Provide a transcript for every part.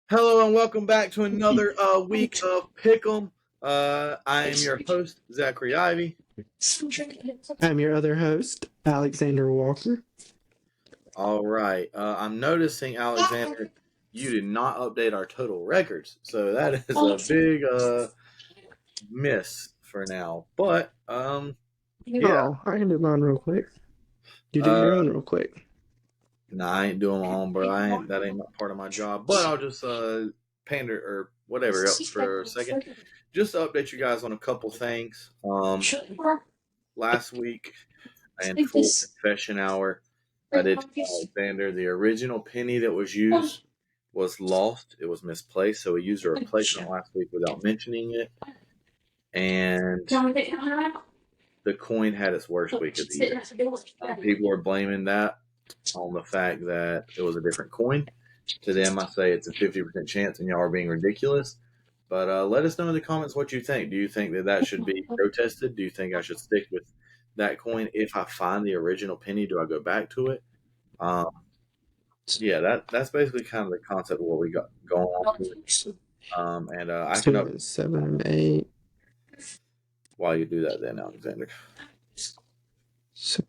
Hello and welcome back to another week of Pickem. I am your host, Zachary Ivy. I'm your other host, Alexander Walker. All right. I'm noticing, Alexander, you did not update our total records. So that is a big miss for now. But, yeah. Oh, I can do mine real quick. You do Uh, your own real quick. nah, I ain't doing my own, bro. That ain't part of my job. But I'll just pander or whatever else for a second. Just to update you guys on a couple things. Last week, and full confession hour, I did tell Alexander the original penny that was used was lost. It was misplaced, so we used a replacement last week without mentioning it. And the coin had its worst week of the year. People are blaming that on the fact that it was a different coin. To them, I say it's a 50% chance, and y'all are being ridiculous. But let us know in the comments what you think. Do you think that should be protested? Do you think I should stick with that coin? If I find the original penny, do I go back to it? Um, yeah, that's basically kind of the concept of what we got going on here. And I can up 7 and 8. while you do that, then Alexander. So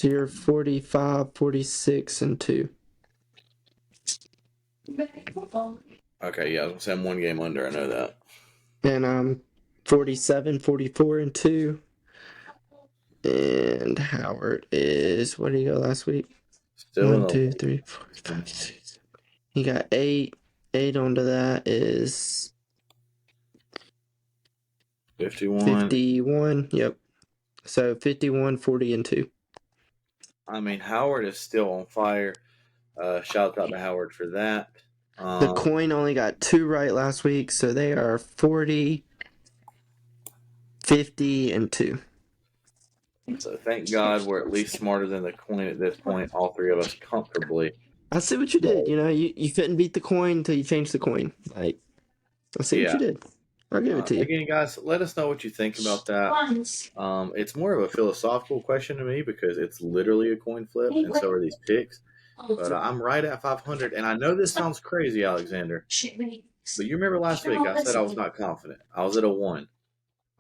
you're 45, 46, and 2. Okay, yeah, I was gonna say I'm one game under. I know that. And I'm 47, 44, and 2. And Howard is, what did he go last week? Still 1, 2, 3, 4, 5, 6. He got 8. 8 onto that is 51. 51. Yep. So 51, 40, and 2. I mean, Howard is still on fire. Shout out to Howard for that. The coin only got 2 right last week, so they are 40, 50, and 2. So thank God we're at least smarter than the coin at this point, all three of us comfortably. I see what you did. You know, you couldn't beat the coin until you changed the coin. Like, I see what you did. I'll give it to you. Again, guys, let us know what you think about that. It's more of a philosophical question to me because it's literally a coin flip, and so are these picks. But I'm right at 500, and I know this sounds crazy, Alexander. But you remember last week I said I was not confident. I was at a 1.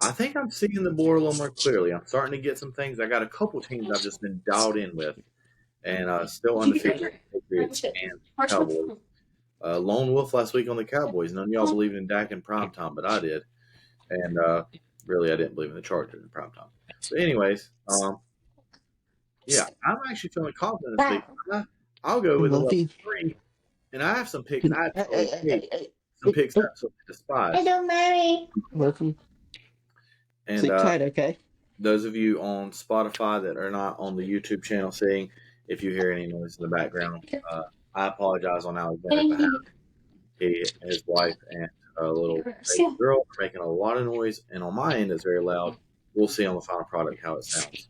I think I'm seeing the board a little more clearly. I'm starting to get some things. I got a couple teams I've just been dialed in with, and still undefeated Patriots and Cowboys. Lone Wolf last week on the Cowboys. None of y'all believed in Dak in primetime, but I did. And really, I didn't believe in the Chargers in primetime. But anyways, yeah, I'm actually feeling confident this week. I'll go with 11-3, and I have some picks. I absolutely some picks I absolutely despise. Hello, Mary. Welcome. And sleep tight, okay? Those of you on Spotify that are not on the YouTube channel seeing, if you hear any noise in the background, I apologize on Alexander's behalf. He, his wife, and a little baby girl are making a lot of noise, and on my end, it's very loud. We'll see on the final product how it sounds.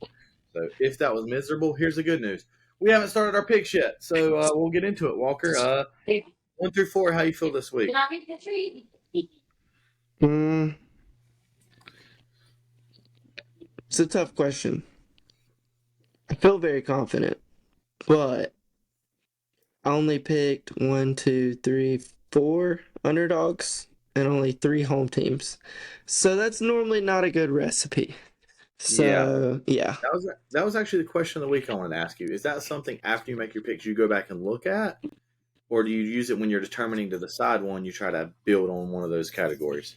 So if that was miserable, here's the good news. We haven't started our picks yet, so we'll get into it, Walker. 1 through 4, how you feel this week? It's a tough question. I feel very confident, but I only picked 1, 2, 3, 4 underdogs and only 3 home teams. So that's normally not a good recipe. So, yeah. That was actually the question of the week I wanted to ask you. Is that something after you make your picks you go back and look at? Or do you use it when you're determining to decide one, you try to build on one of those categories?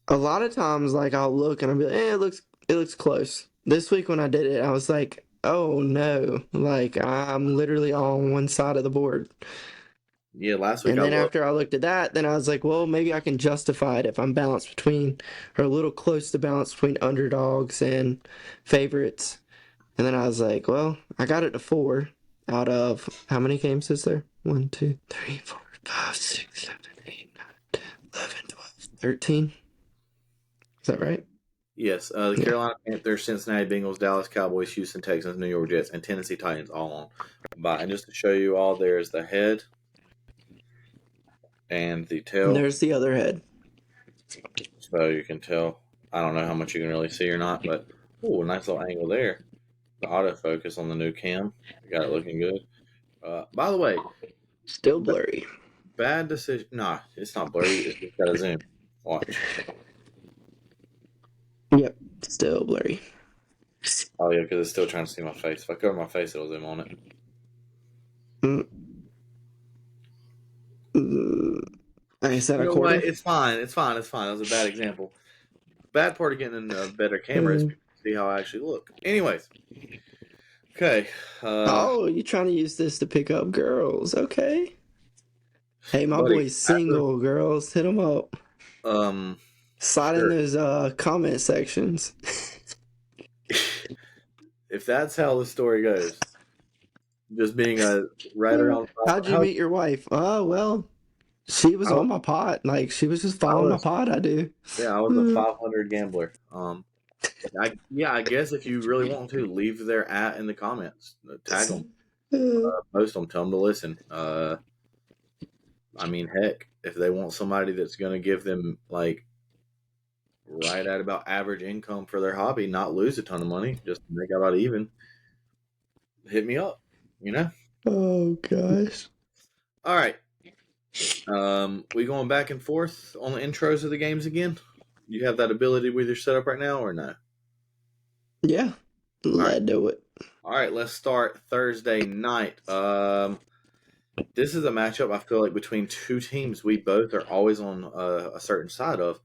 A lot of times, like, I'll look and I'll be like, it looks close. This week when I did it, I was like, oh no, like, I'm literally on one side of the board. Yeah, last week and then after I looked at that, then I was like, well, maybe I can justify it if I'm balanced between, or a little close to balance between underdogs and favorites. And then I was like, well, I got it to 4 out of, how many games is there? 1, 2, 3, 4, 5, 6, 7, 8, 9, 10, 11, 12, 13. Is that right? Yes, the Carolina Panthers, Cincinnati Bengals, Dallas Cowboys, Houston Texans, New York Jets, and Tennessee Titans all on bye. And just to show you all, there's the head and the tail. And there's the other head. So you can tell. I don't know how much you can really see or not, but nice little angle there. The autofocus on the new cam. Got it looking good. By the way, Still b- blurry. bad decision. Nah, it's not blurry. It's just got a zoom. Watch. Yep, still blurry. Oh yeah, because it's still trying to see my face. If I cover my face, it'll zoom on it. Mm, mm. I said You a know what? quarter. It's fine. It's fine. It's fine. That was a bad example. Bad part of getting a better camera is Mm. people see how I actually look. Anyways, okay, Oh, you trying to use this to pick up girls? Okay. Hey, my buddy. boy's After single. Girls, hit him up. Slide in sure. those comment sections. If that's how the story goes, just being a right around How'd you how meet your wife? Oh, well, she was I, on my pod. Like, she was just I following my was, pod. I do. yeah, I was a 500 gambler. I guess if you really want to, leave their at in the comments, tag them, post them, tell them to listen. I mean, heck, if they want somebody that's going to give them like right at about average income for their hobby, not lose a ton of money, just make about even, hit me up. You know. Oh, gosh. All right. We going back and forth on the intros of the games again? You have that ability with your setup right now, or no? Yeah, All right. let's do it. All right. Let's start Thursday night. This is a matchup I feel like between two teams we both are always on a certain side of,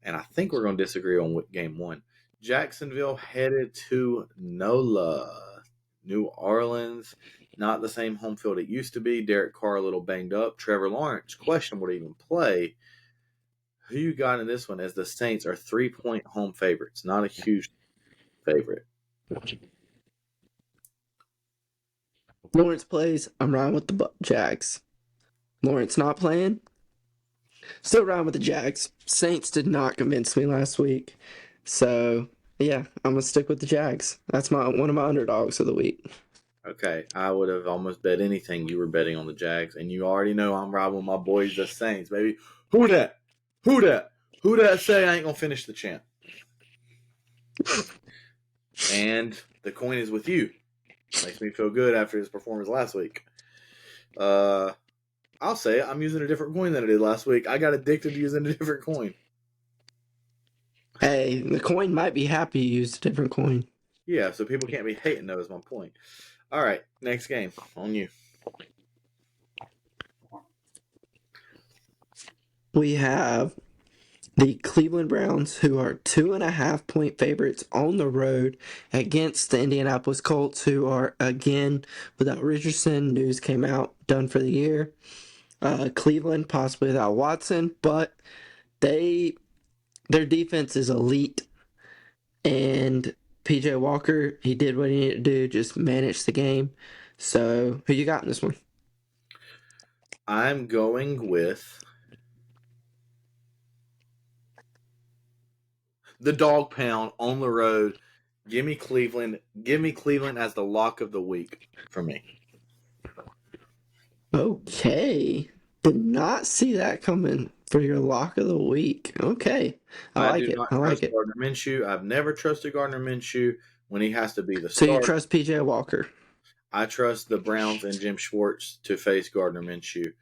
and I think we're going to disagree on game one. Jacksonville headed to NOLA, New Orleans. Not the same home field it used to be. Derek Carr a little banged up. Trevor Lawrence questionable to even play. Who you got in this one? As the Saints are 3-point home favorites, not a huge favorite. Lawrence plays. I'm riding with the Jags. Lawrence not playing. Still riding with the Jags. Saints did not convince me last week. So, yeah, I'm going to stick with the Jags. That's one of my underdogs of the week. Okay, I would have almost bet anything you were betting on the Jags, and you already know I'm riding with my boys, the Saints, baby. Who that? Who that? Who that say I ain't gonna finish the champ? And the coin is with you. Makes me feel good after his performance last week. I'll say it. I'm using a different coin than I did last week. I got addicted to using a different coin. Hey, the coin might be happy you used a different coin. Yeah, so people can't be hating. That was my point. All right, next game on you. We have the Cleveland Browns, who are 2.5-point favorites on the road against the Indianapolis Colts, who are again without Richardson. News came out, done for the year. Cleveland possibly without Watson, but their defense is elite, and PJ Walker, he did what he needed to do, just manage the game. So, who you got in this one? I'm going with the dog pound on the road. Give me Cleveland. Give me Cleveland as the lock of the week for me. Okay. Did not see that coming for your lock of the week. Okay. I I like do it. not I like trust it. Gardner Minshew. I've never trusted Gardner Minshew when he has to be the So you starter. trust PJ Walker? I trust the Browns and Jim Schwartz to face Gardner Minshew.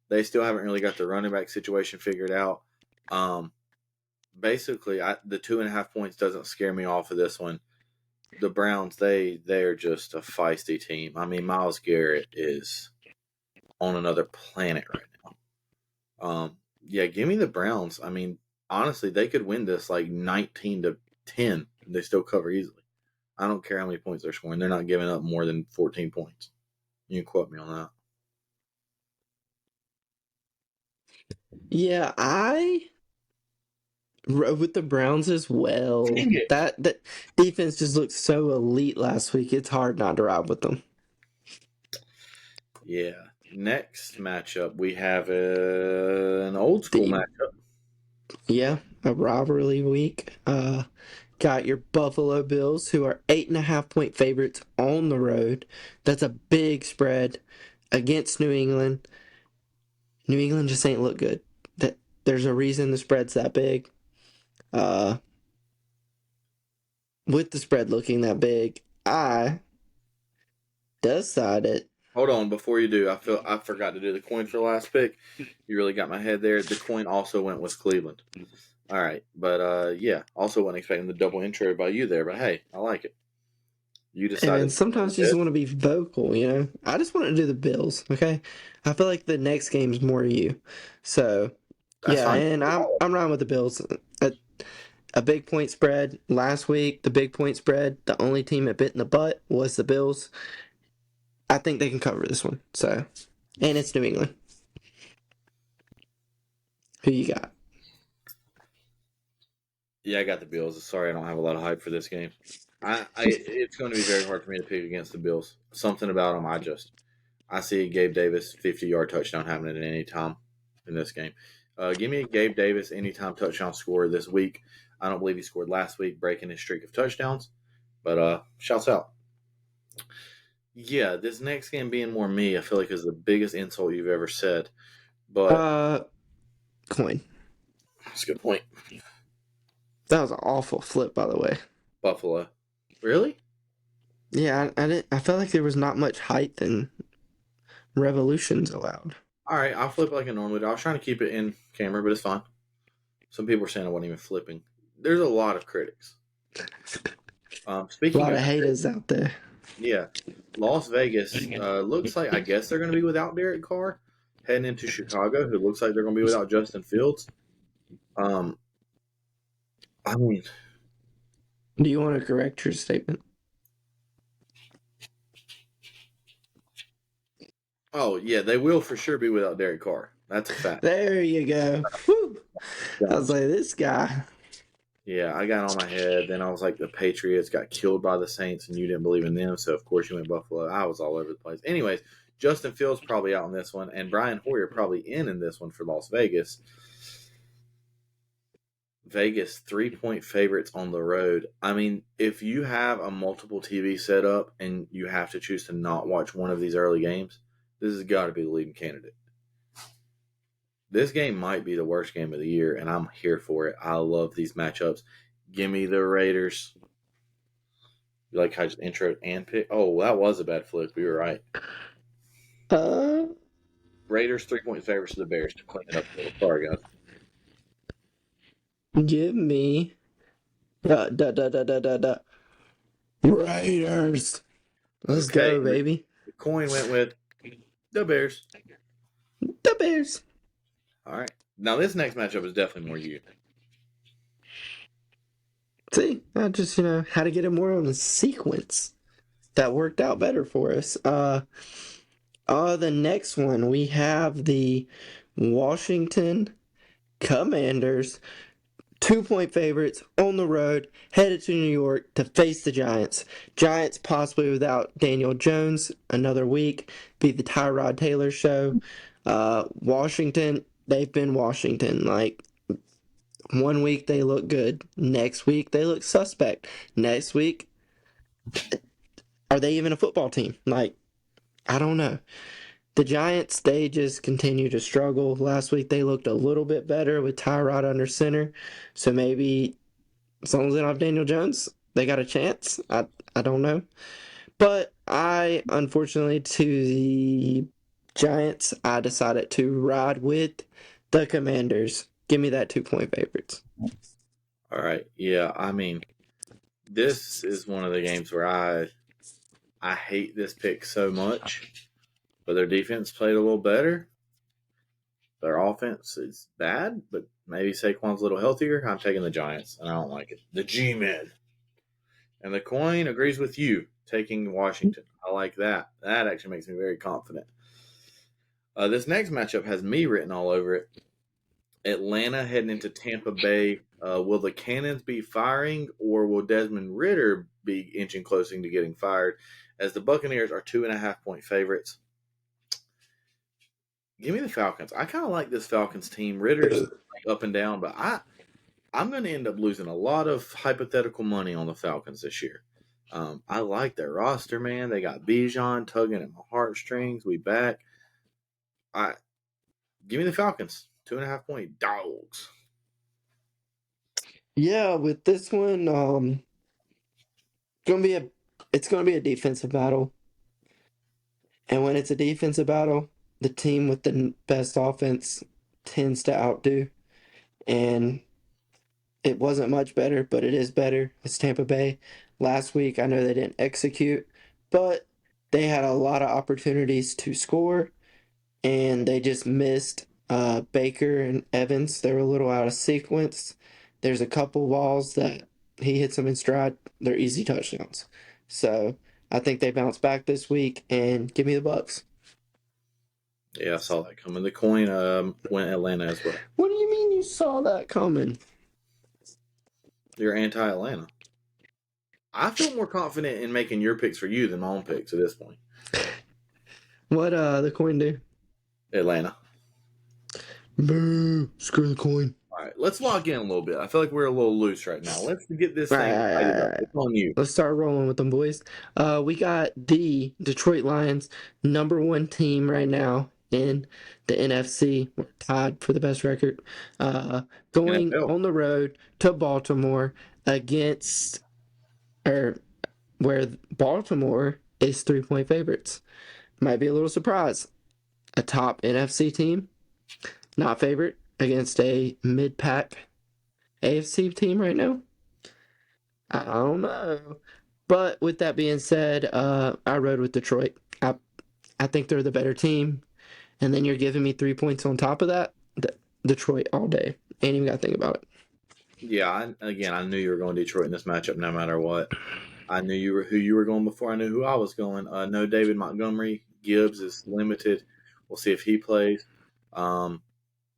They still haven't really got the running back situation figured out. Basically, the 2.5 points doesn't scare me off of this one. The Browns, they're just a feisty team. I mean, Myles Garrett is on another planet right now. Yeah, give me the Browns. I mean, honestly, they could win this like 19-10. They still cover easily. I don't care how many points they're scoring. They're not giving up more than 14 points. You can quote me on that. Yeah, I rode with the Browns as well. Dang it. That defense just looked so elite last week. It's hard not to ride with them. Yeah. Next matchup, we have an old school The matchup. Yeah, a rivalry week. Got your Buffalo Bills, who are 8.5-point favorites on the road. That's a big spread against New England. New England just ain't look good. There's a reason the spread's that big. Uh, with the spread looking that big, I decided Hold on, before you do, I forgot to do the coin for the last pick. You really got my head there. The coin also went with Cleveland. All right, but yeah, also wasn't expecting the double intro by you there, but hey, I like it. You And decided sometimes you just this. want to be vocal, you know? I just wanted to do the Bills, okay? I feel like the next game's more you. So, That's yeah, fine. and I'm riding with the Bills. A big point spread last week, the big point spread, the only team that bit in the butt was the Bills. I think they can cover this one. So, and it's New England. Who you got? Yeah, I got the Bills. Sorry, I don't have a lot of hype for this game. It's going to be very hard for me to pick against the Bills. Something about them, I see a Gabe Davis 50-yard touchdown happening at any time in this game. Give me a Gabe Davis anytime touchdown scorer this week. I don't believe he scored last week, breaking his streak of touchdowns. But shouts out. Yeah, this next game being more me, I feel like is the biggest insult you've ever said. But Uh, Coin. that's a good point. That was an awful flip, by the way. Buffalo. Really? Yeah, I didn't. I felt like there was not much height and revolutions allowed. All right, I'll flip like I normally do. I was trying to keep it in camera, but it's fine. Some people are saying I wasn't even flipping. There's a lot of critics. A Speaking lot of of haters out there. yeah, Las Vegas looks like I guess they're going to be without Derek Carr heading into Chicago, who looks like they're going to be without Justin Fields. Um, I mean, Do you want to correct your statement? oh yeah, they will for sure be without Derek Carr. That's a fact. There you go. Whew. I was like, this guy. Yeah, I got on my head. Then I was like, the Patriots got killed by the Saints, and you didn't believe in them, so of course you went Buffalo. I was all over the place. Anyways, Justin Fields probably out in this one, and Brian Hoyer probably in this one for Las Vegas. Vegas 3-point favorites on the road. I mean, if you have a multiple TV setup and you have to choose to not watch one of these early games, this has got to be the leading candidate. This game might be the worst game of the year, and I'm here for it. I love these matchups. Give me the Raiders. You like how I just intro and pick? Oh, that was a bad flip. We were right. Uh, Raiders 3-point favorites to the Bears to clean it up a little. Sorry, guys. Give me da. Raiders. Let's Okay, go, baby. the coin went with the Bears. The Bears. All right. Now, this next matchup is definitely more you. See, I just, had to get it more on a sequence. That worked out better for us. The next one, we have the Washington Commanders, 2-point favorites on the road, headed to New York to face the Giants. Giants possibly without Daniel Jones another week, be the Tyrod Taylor show. Washington, they've been Washington. Like, one week they look good, next week they look suspect. Next week, are they even a football team? Like, I don't know. The Giants, they just continue to struggle. Last week they looked a little bit better with Tyrod under center. So maybe as long as they don't have Daniel Jones, they got a chance. I don't know. But unfortunately, to the Giants, I decided to ride with the Commanders. Give me that 2-point favorites. All right. Yeah, I mean, this is one of the games where I hate this pick so much, but their defense played a little better. Their offense is bad, but maybe Saquon's a little healthier. I'm taking the Giants, and I don't like it. The G-Men. And the coin agrees with you, taking Washington. I like that. That actually makes me very confident. This next matchup has me written all over it. Atlanta heading into Tampa Bay. Will the Cannons be firing, or will Desmond Ritter be inching closer to getting fired? As the Buccaneers are 2.5-point favorites. Give me the Falcons. I kind of like this Falcons team. Ritter's like up and down, but I'm going to end up losing a lot of hypothetical money on the Falcons this year. I like their roster, man. They got Bijan tugging at my heartstrings. We back. Give me the Falcons. 2.5-point dogs. Yeah, with this one, it's gonna be a defensive battle. And when it's a defensive battle, the team with the best offense tends to outdo. And it wasn't much better, but it is better. It's Tampa Bay. Last week, I know they didn't execute, but they had a lot of opportunities to score, and they just missed Baker and Evans. They were a little out of sequence. There's a couple balls that he hits them in stride. They're easy touchdowns. So I think they bounce back this week and give me the Bucks. Yeah, I saw that coming. The coin went Atlanta as well. What do you mean you saw that coming? You're anti-Atlanta. I feel more confident in making your picks for you than my own picks at this point. What the coin do? Atlanta. Boo! Screw the coin. All right, let's lock in a little bit. I feel like we're a little loose right now. Let's get this thing tightened up. It's on you. Let's start rolling with them, boys. We got the Detroit Lions, #1 team right now in the NFC. We're tied for the best record. Going NFL. on the road to Baltimore against, or where Baltimore is 3-point favorites. Might be a little surprise. A top NFC team, not favorite, against a mid-pack AFC team right now. I don't know. But with that being said, I rode with Detroit. I think they're the better team. And then you're giving me 3 points on top of that. Detroit all day. Ain't even got to think about it. Yeah, I knew you were going Detroit in this matchup no matter what. I knew who you were going before I knew who I was going. No David Montgomery. Gibbs is limited. We'll see if he plays.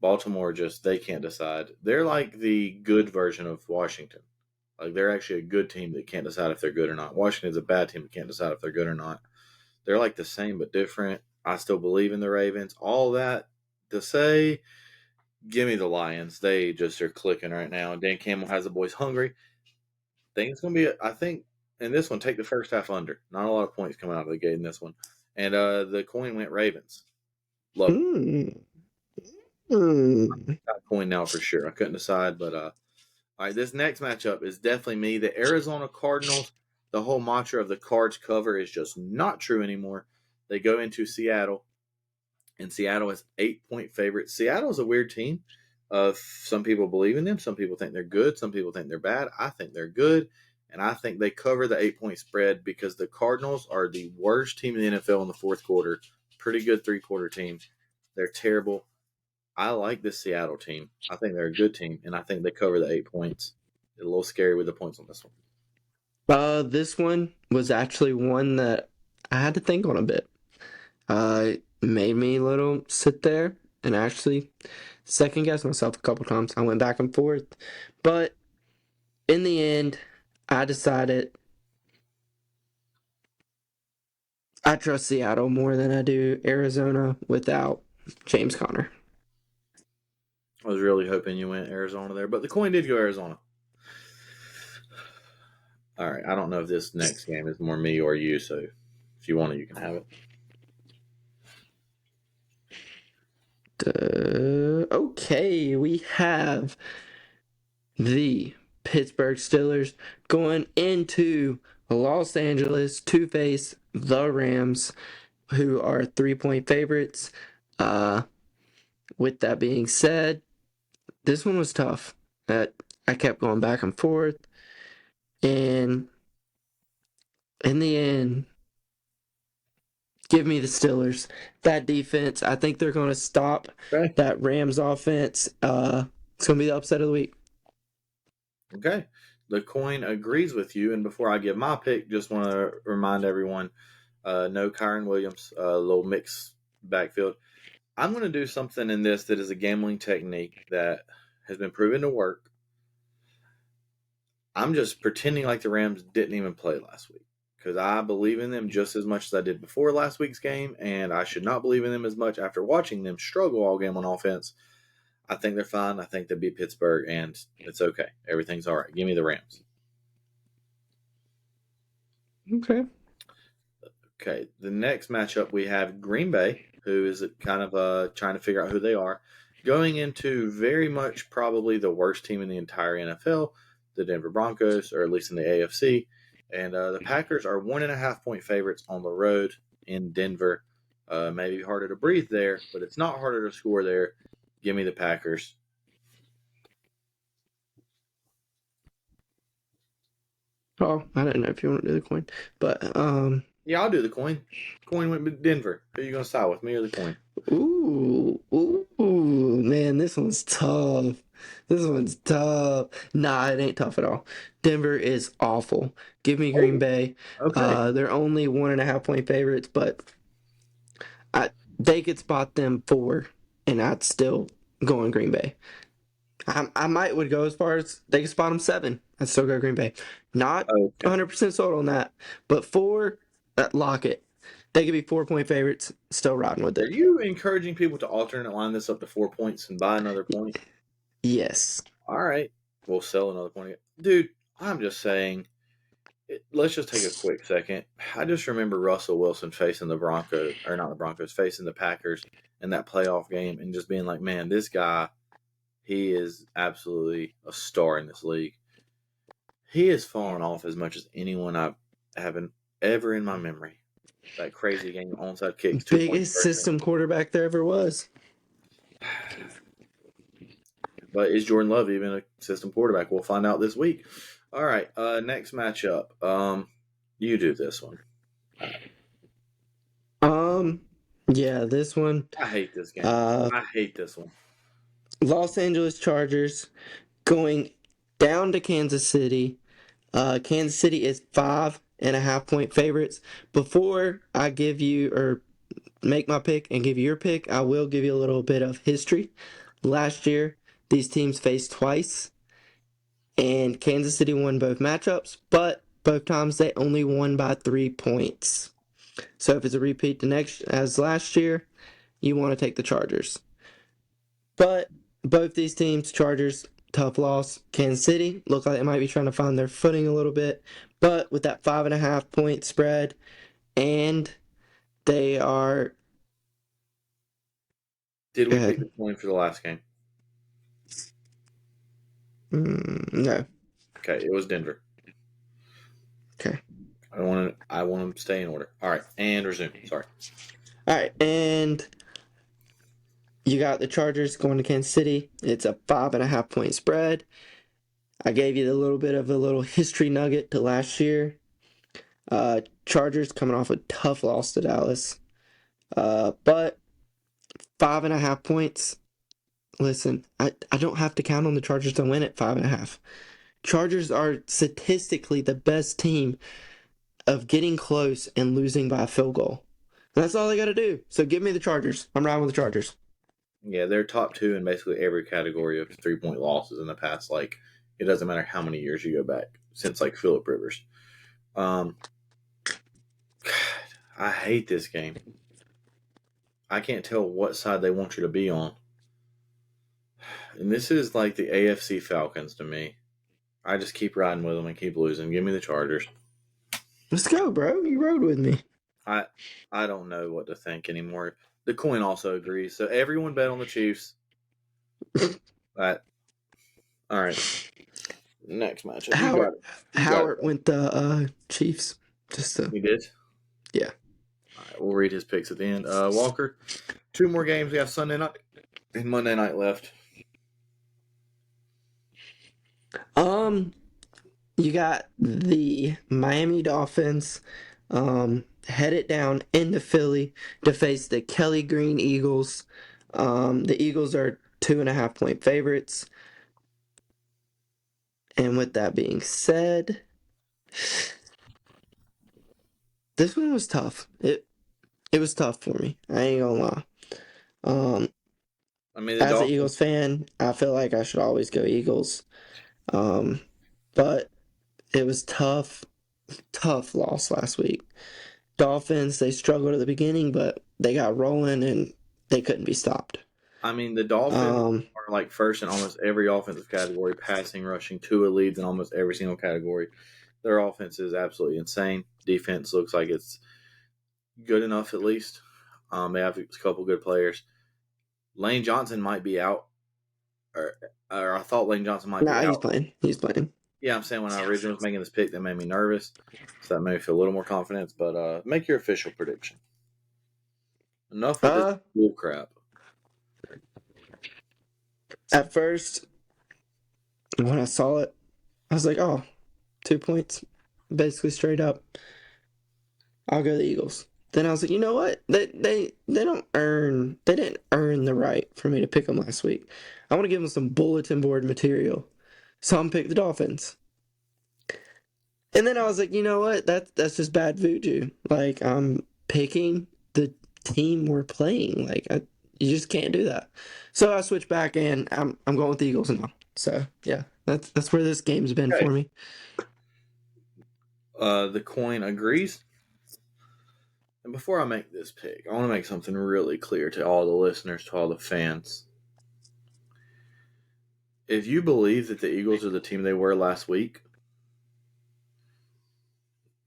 Baltimore they can't decide. They're like the good version of Washington. Like they're actually a good team that can't decide if they're good or not. Washington's a bad team that can't decide if they're good or not. They're like the same but different. I still believe in the Ravens. All that to say, give me the Lions. They just are clicking right now. Dan Campbell has the boys hungry. I think in this one, take the first half under. Not a lot of points coming out of the gate in this one. And the coin went Ravens. Love it. That coin now for sure. I couldn't decide, but all right, this next matchup is definitely me. The Arizona Cardinals, the whole mantra of the Cards cover is just not true anymore. They go into Seattle, and Seattle is 8-point favorite. Seattle is a weird team. Some people believe in them. Some people think they're good. Some people think they're bad. I think they're good, and I think they cover the 8-point spread because the Cardinals are the worst team in the NFL in the fourth quarter. Pretty good three-quarter team. They're terrible. I like this Seattle team. I think they're a good team, and I think they cover the 8 points. It's a little scary with the points on this one. This one was actually one that I had to think on a bit. It made me a little sit there and actually second guess myself a couple times. I went back and forth, but in the end, I decided I trust Seattle more than I do Arizona without James Conner. I was really hoping you went Arizona there, but the coin did go Arizona. All right, I don't know if this next game is more me or you, so if you want it, you can have it. Okay, we have the Pittsburgh Steelers going into Los Angeles to face the Rams, who are 3-point favorites. With that being said, this one was tough. I kept going back and forth, and in the end, give me the Steelers. That defense, I think they're going to stop that Rams offense. It's going to be the upset of the week. Okay. The coin agrees with you. And before I give my pick, just want to remind everyone, no Kyron Williams, a little mixed backfield. I'm going to do something in this that is a gambling technique that has been proven to work. I'm just pretending like the Rams didn't even play last week because I believe in them just as much as I did before last week's game, and I should not believe in them as much after watching them struggle all game on offense. I think they're fine. I think they beat Pittsburgh, and it's okay. Everything's all right. Give me the Rams. Okay. Okay, the next matchup we have Green Bay, who is kind of trying to figure out who they are, going into very much probably the worst team in the entire NFL, the Denver Broncos, or at least in the AFC. And the Packers are 1.5-point favorites on the road in Denver. Maybe harder to breathe there, but it's not harder to score there. Give me the Packers. Oh, I don't know if you want to do the coin, but Yeah, I'll do the coin. Coin went with Denver. Who are you going to side with, me or the coin? ooh, man, this one's tough. This one's tough. Nah, it ain't tough at all. Denver is awful. Give me Green Oh, Bay. okay. They're only 1.5-point favorites, but they could spot them 4, and I'd still go on Green Bay. I might would go as far as they could spot them 7. I'd still go Green Bay. Not Okay. 100% sold on that, but 4, lock it. They could be 4-point favorites. Still riding with Are it. you encouraging people to alternate line this up to 4 points and buy another point? Yes. All right. We'll sell another point. Dude, I'm just saying, let's just take a quick second. I just remember Russell Wilson facing the Broncos, or not the Broncos, facing the Packers in that playoff game and just being like, man, this guy, he is absolutely a star in this league. He has fallen off as much as anyone I've haven't ever in my memory. That crazy game, onside kicks, 2 point Biggest conversion. system quarterback there ever was. But is Jordan Love even a system quarterback? We'll find out this week. All right, next matchup. You do this one. Yeah, this one. I hate this game. I hate this one. Los Angeles Chargers going down to Kansas City. Kansas City is 5.5-point favorites. Before I give you or make my pick and give you your pick, I will give you a little bit of history. Last year, these teams faced twice, and Kansas City won both matchups, but both times they only won by 3 points. So if it's a repeat the next as last year, you want to take the Chargers. But both these teams, Chargers, tough loss. Kansas City look like they might be trying to find their footing a little bit, but with that 5.5-point spread, and they are. Did Go we pick ahead. the coin for the last game? No. Okay, it was Denver. Okay. I want them to stay in order. All right, and resume. Sorry. All right, and you got the Chargers going to Kansas City. It's a 5.5-point spread. I gave you a little bit of a little history nugget to last year. Chargers coming off a tough loss to Dallas. But 5.5 points. Listen, I don't have to count on the Chargers to win at 5.5. Chargers are statistically the best team of getting close and losing by a field goal. And that's all they got to do. So give me the Chargers. I'm riding with the Chargers. Yeah, they're top 2 in basically every category of 3-point losses in the past. Like, it doesn't matter how many years you go back since like Phillip Rivers. God, I hate this game. I can't tell what side they want you to be on. And this is like the AFC Falcons to me. I just keep riding with them and keep losing. Give me the Chargers. Let's go, bro. You rode with me. I don't know what to think anymore. The coin also agrees. So everyone bet on the Chiefs. That all right. Next matchup. You got it. Howard went the Chiefs. Just to, He did. yeah. All right, we'll read his picks at the end. Walker, 2 more games. We have Sunday night and Monday night left. You got the Miami Dolphins headed down into Philly to face the Kelly Green Eagles. The Eagles are 2.5-point favorites. And with that being said, this one was tough. It was tough for me. I ain't gonna lie. I mean, the As an Dolphins. Eagles fan, I feel like I should always go Eagles. But it was tough loss last week. Dolphins, they struggled at the beginning, but they got rolling and they couldn't be stopped. I mean, the Dolphins are like first in almost every offensive category, passing, rushing, Tua leads in almost every single category. Their offense is absolutely insane. Defense looks like it's good enough at least. They have a couple good players. Lane Johnson might be out, or I thought Lane Johnson might be Nah, out. he's playing. Yeah, I'm saying when I originally was making this pick, that made me nervous. So that made me feel a little more confidence. But make your official prediction. Enough with this bull crap. At first, when I saw it, I was like, oh, 2 points, basically straight up. I'll go the Eagles. Then I was like, you know what? They didn't earn the right for me to pick them last week. I want to give them some bulletin board material. So I'm pick the Dolphins. And then I was like, you know what? That's just bad voodoo. Like I'm picking the team we're playing. You just can't do that. So I switched back and I'm going with the Eagles now. So yeah, that's where this game's been for me. The coin agrees. And before I make this pick, I want to make something really clear to all the listeners, to all the fans. If you believe that the Eagles are the team they were last week,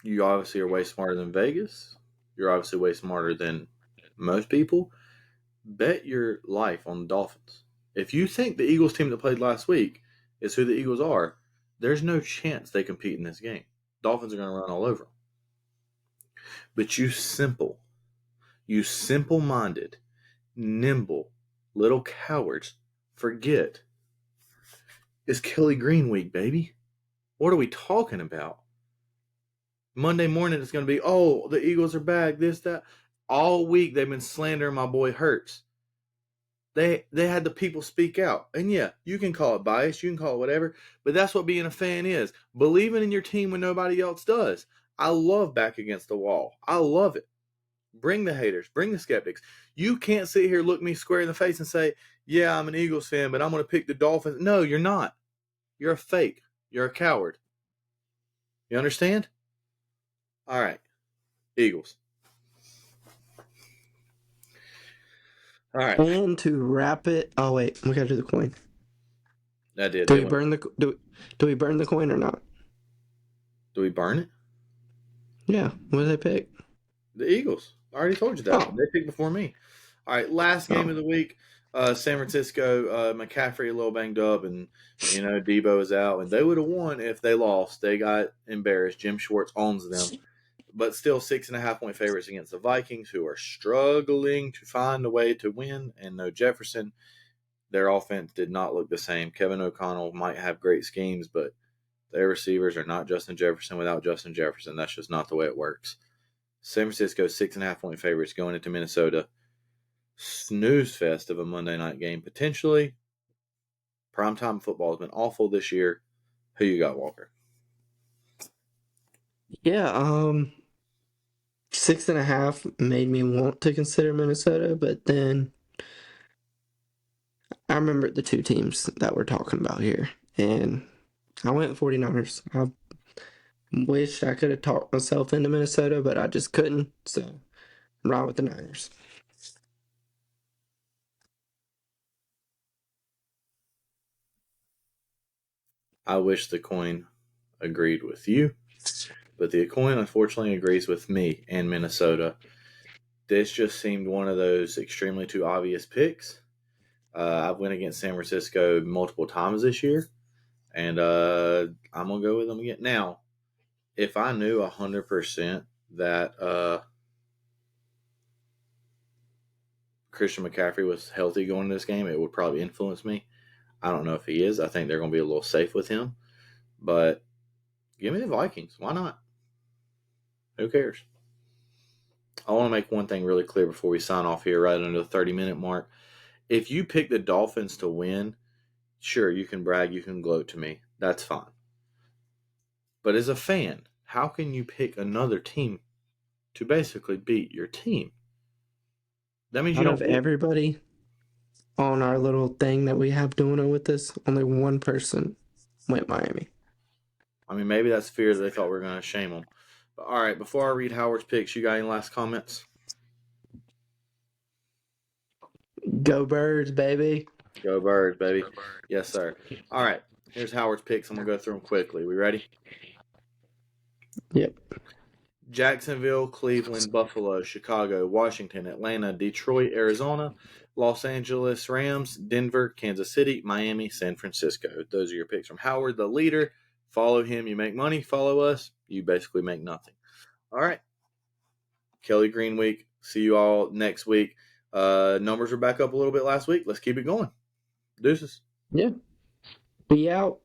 you obviously are way smarter than Vegas. You're obviously way smarter than most people. Bet your life on the Dolphins. If you think the Eagles team that played last week is who the Eagles are, there's no chance they compete in this game. Dolphins are going to run all over them. But you simple-minded, nimble, little cowards forget it's Kelly Green week, baby. What are we talking about? Monday morning it's going to be, oh, the Eagles are back, this, that. All week they've been slandering my boy Hurts. They had the people speak out. And yeah, you can call it bias, you can call it whatever, but that's what being a fan is. Believing in your team when nobody else does. I love back against the wall. I love it. Bring the haters. Bring the skeptics. You can't sit here, look me square in the face and say, yeah, I'm an Eagles fan, but I'm going to pick the Dolphins. No, you're not. You're a fake. You're a coward. You understand? All right. Eagles. All right. And to wrap it, oh wait, we gotta do the coin. I did. Do we burn the coin or not? Do we burn it? Yeah. What did they pick? The Eagles. I already told you that. Oh. They picked before me. All right. Last game of the week. San Francisco. McCaffrey a little banged up, and Debo is out, and they would have won if they lost. They got embarrassed. Jim Schwartz owns them. But still 6.5-point favorites against the Vikings, who are struggling to find a way to win, and no Jefferson. Their offense did not look the same. Kevin O'Connell might have great schemes, but their receivers are not Justin Jefferson without Justin Jefferson. That's just not the way it works. San Francisco 6.5-point favorites going into Minnesota. Snooze fest of a Monday night game, potentially. Primetime football has been awful this year. Who you got, Walker? Yeah, 6.5 made me want to consider Minnesota, but then I remembered the two teams that we're talking about here, and I went with 49ers. I wish I could have talked myself into Minnesota, but I just couldn't, so I'm right with the Niners. I wish the coin agreed with you, but the coin unfortunately agrees with me and Minnesota. This just seemed one of those extremely too obvious picks. I've went against San Francisco multiple times this year, and I'm going to go with them again. Now, if I knew 100% that Christian McCaffrey was healthy going into this game, it would probably influence me. I don't know if he is. I think they're going to be a little safe with him. But give me the Vikings. Why not? Who cares? I want to make one thing really clear before we sign off here, right under the 30-minute mark. If you pick the Dolphins to win, sure, you can brag, you can gloat to me. That's fine. But as a fan, how can you pick another team to basically beat your team? That means you don't. Out of everybody on our little thing that we have doing with this, only one person went Miami. I mean, maybe that's fear that they thought we were going to shame them. But all right, before I read Howard's picks, you got any last comments? Go Birds, baby. Go Birds, baby. Yes, sir. All right, here's Howard's picks. I'm going to go through them quickly. We ready? Yep. Jacksonville, Cleveland, Buffalo, Chicago, Washington, Atlanta, Detroit, Arizona, Los Angeles Rams, Denver, Kansas City, Miami, San Francisco. Those are your picks from Howard, the leader. Follow him, you make money. Follow us, you basically make nothing. All right. Kelly Green week, See you all next week. Numbers are back up a little bit last week. Let's keep it going. Deuces. Yeah. Be out.